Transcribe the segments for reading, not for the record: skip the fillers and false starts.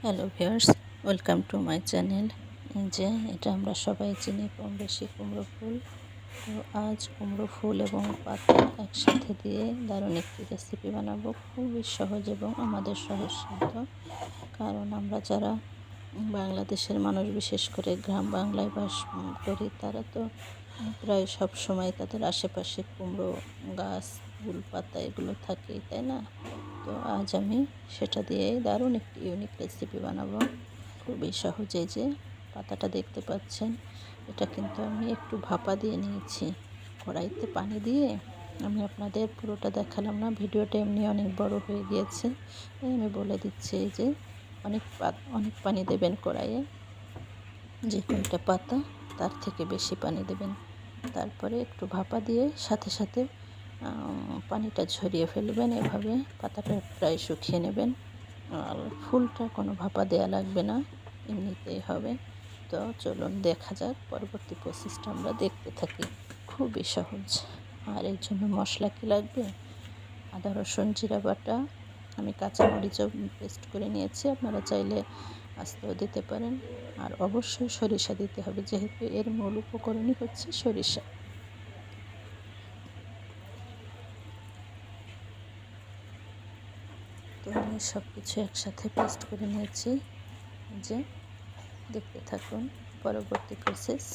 Hello viewers, welcome to my channel. যে এটা আমরা সবাই চিনি কম বেশি কুমড়ো ফুল। তো আজ কুমড়ো ফুল এবং পাতা একসাথে দিয়ে দারুণ একটি রেসিপি বানাবো, খুবই সহজ এবং আমাদের সহজসাধ্য। কারণ আমরা যারা বাংলাদেশের মানুষ, বিশেষ করে গ্রাম বাংলায় বাস করি, তারা তো প্রায় সব সময় তাদের আশেপাশে কুমড়ো গাছ, ফুল, পাতা এগুলো থাকেই, তাই না? তো আজ আমি সেটা দিয়েই দারুণ একটি ইউনিক রেসিপি বানাবো, খুবই সহজে। যে পাতাটা দেখতে পাচ্ছেন, এটা কিন্তু আমি একটু ভাপা দিয়ে নিয়েছি কড়াইতে পানি দিয়ে। আমি আপনাদের পুরোটা দেখালাম না, ভিডিওটা এমনি অনেক বড় হয়ে গিয়েছে, তাই আমি বলে দিচ্ছি যে অনেক পানি দেবেন কড়াইয়ে। যে কয়টা পাতা তার থেকে বেশি পানি দেবেন। তারপরে একটু ভাপা দিয়ে সাথে সাথে পানিটা ঝরিয়ে ফেলবেন। এভাবে পাতাটা প্রায় শুকিয়ে নেবেন। আর ফুলটা কোনো ভাপা দেওয়া লাগবে না, এমনিতেই হবে। তো চলুন দেখা যাক, পরবর্তী প্রসেসটা আমরা দেখতে থাকি। খুবই সহজ। আর এর জন্য মশলা কী লাগবে: আদা, রসুন, জিরা বাটা, আমি কাঁচামরিচও পেস্ট করে নিয়েছি, আপনারা চাইলে আস্তেও দিতে পারেন। আর অবশ্যই সরিষা দিতে হবে, যেহেতু এর মূল উপকরণই হচ্ছে সরিষা। তো আমি সব কিছু একসাথে পেস্ট করে নিয়েছি। যে দেখতে থাকুন পরবর্তী প্রসেস।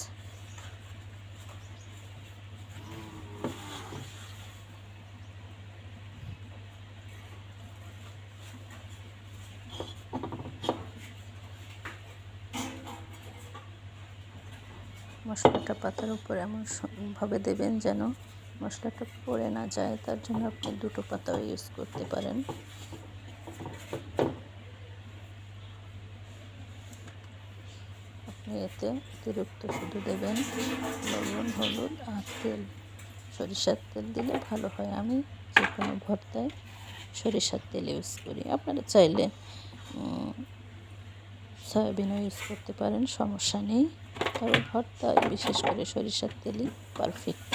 মশলাটা পাতার উপর এমনভাবে দেবেন যেন মশলাটা পড়ে না যায়, তার জন্য আপনি দুটো পাতাও ইউজ করতে পারেন। আপনি এতে অতিরিক্ত শুধু দেবেন লবণ, হলুদ আর তেল। সরিষার তেল দিলে ভালো হয়। আমি যে কোনো ভর্তায় সরিষার তেল ইউজ করি, আপনারা চাইলে সয়াবিনও ইউজ করতে পারেন, সমস্যা নেই। তবে ভর্তা বিশেষ করে সরিষার তেলই পারফেক্ট।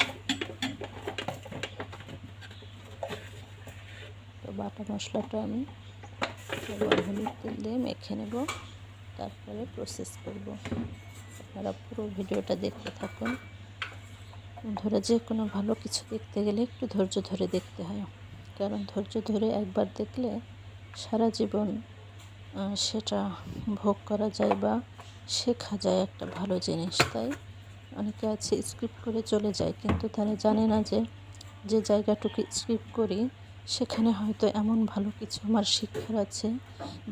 তো বাটা মশলাটা আমি লবণ, হলুদ, তেল দিয়ে মেখে নেব, তারপরে প্রসেস করব। আপনারা পুরো ভিডিওটা দেখতে থাকুন। ধরে যে কোনো ভালো কিছু দেখতে গেলে একটু ধৈর্য ধরে দেখতে হয়, কারণ ধৈর্য ধরে একবার দেখলে সারা জীবন সেটা ভোগ করা যায় বা শেখা যায় একটা ভালো জিনিস। তাই অনেকে আছে স্কিপ করে চলে যায়, কিন্তু তারা জানে না যে যে জায়গাটুকু স্কিপ করি সেখানে হয়তো এমন ভালো কিছু আমার শিক্ষার আছে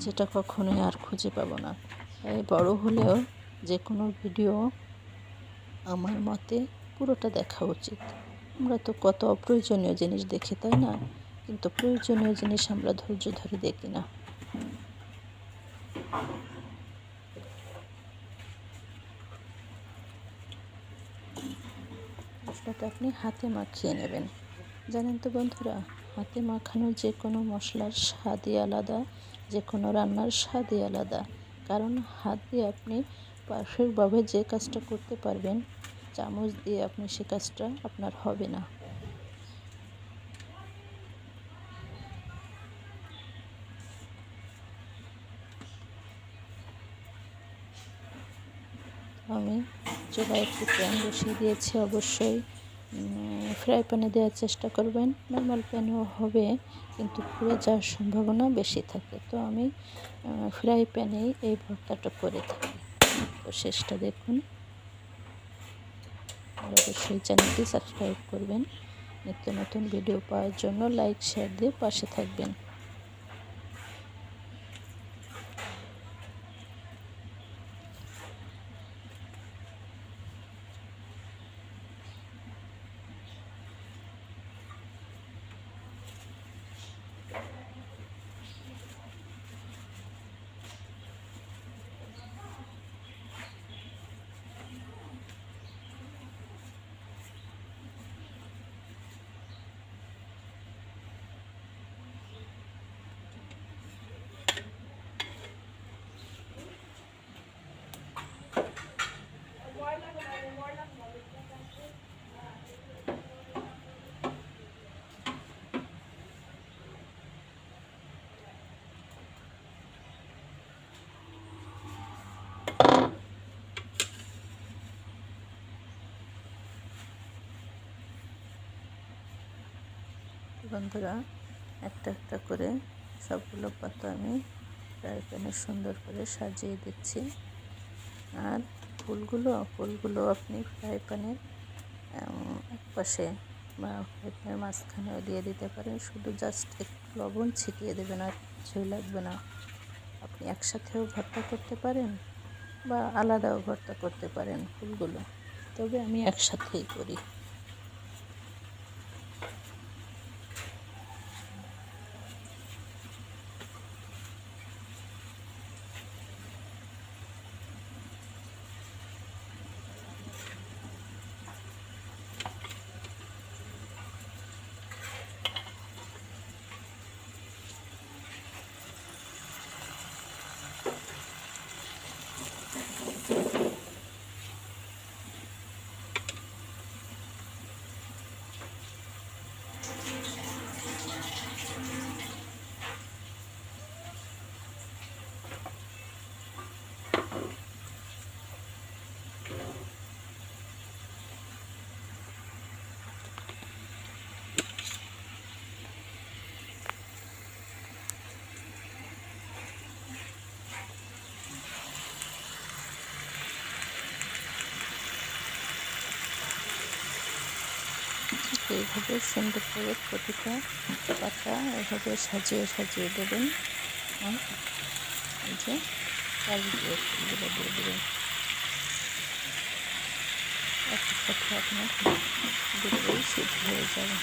যেটা কখনোই আর খুঁজে পাবো না। তাই বড় হলেও যে কোনো ভিডিও আমার মতে পুরোটা দেখা উচিত। আমরা তো কত অপ্রয়োজনীয় জিনিস দেখি, তাই না? কিন্তু প্রয়োজনীয় জিনিস আমরা ধৈর্য ধরে দেখি না। মশলাটা আপনি হাতে মাখিয়ে নেবেন। জানেন তো বন্ধুরা, হাতে মাখানো যে কোনো মশলার স্বাদই আলাদা, যে কোনো রান্নার স্বাদই আলাদা। কারণ হাত দিয়ে আপনি পারফেক্টভাবে যে কাজটা করতে পারবেন, চামচ দিয়ে আপনি সে কাজটা আপনার হবে না। আমি চুলায় একটি প্যান বসিয়ে দিয়েছি। অবশ্যই ফ্রাই প্যানে দেওয়ার চেষ্টা করবেন, নর্মাল প্যানেও হবে, কিন্তু পুড়ে যাওয়ার সম্ভাবনা বেশি থাকে। তো আমি ফ্রাই প্যানেই এই ভর্তাটা করে থাকি। তো শেষটা দেখুন। আর অবশ্যই চ্যানেলটি সাবস্ক্রাইব করবেন। নিত্য নতুন ভিডিও পাওয়ার জন্য লাইক, শেয়ার দিয়ে পাশে থাকবেন। বন্ধুরা, একটা একটা করে সবগুলো পাতা আমি ফ্রাই প্যানে সুন্দর করে সাজিয়ে দিচ্ছি। আর ফুলগুলো আপনি ফ্রাই প্যানের এক পাশে বা ফ্রাই প্যানের মাঝখানেও দিয়ে দিতে পারেন। শুধু জাস্ট একটু লবণ ছিটিয়ে দেবেন, আর কিছুই লাগবে না। আপনি একসাথেও ভর্তা করতে পারেন বা আলাদাও ভর্তা করতে পারেন ফুলগুলো, তবে আমি একসাথেই করি। এইভাবে সুন্দর করে প্রতিটা পাতা এভাবে সাজিয়ে সাজিয়ে দেবেন। আর এই যে কাজগুলো ফুলগুলো দিয়ে দেবেন। একই সাথে আপনার দুটোই সিদ্ধ হয়ে যাবে।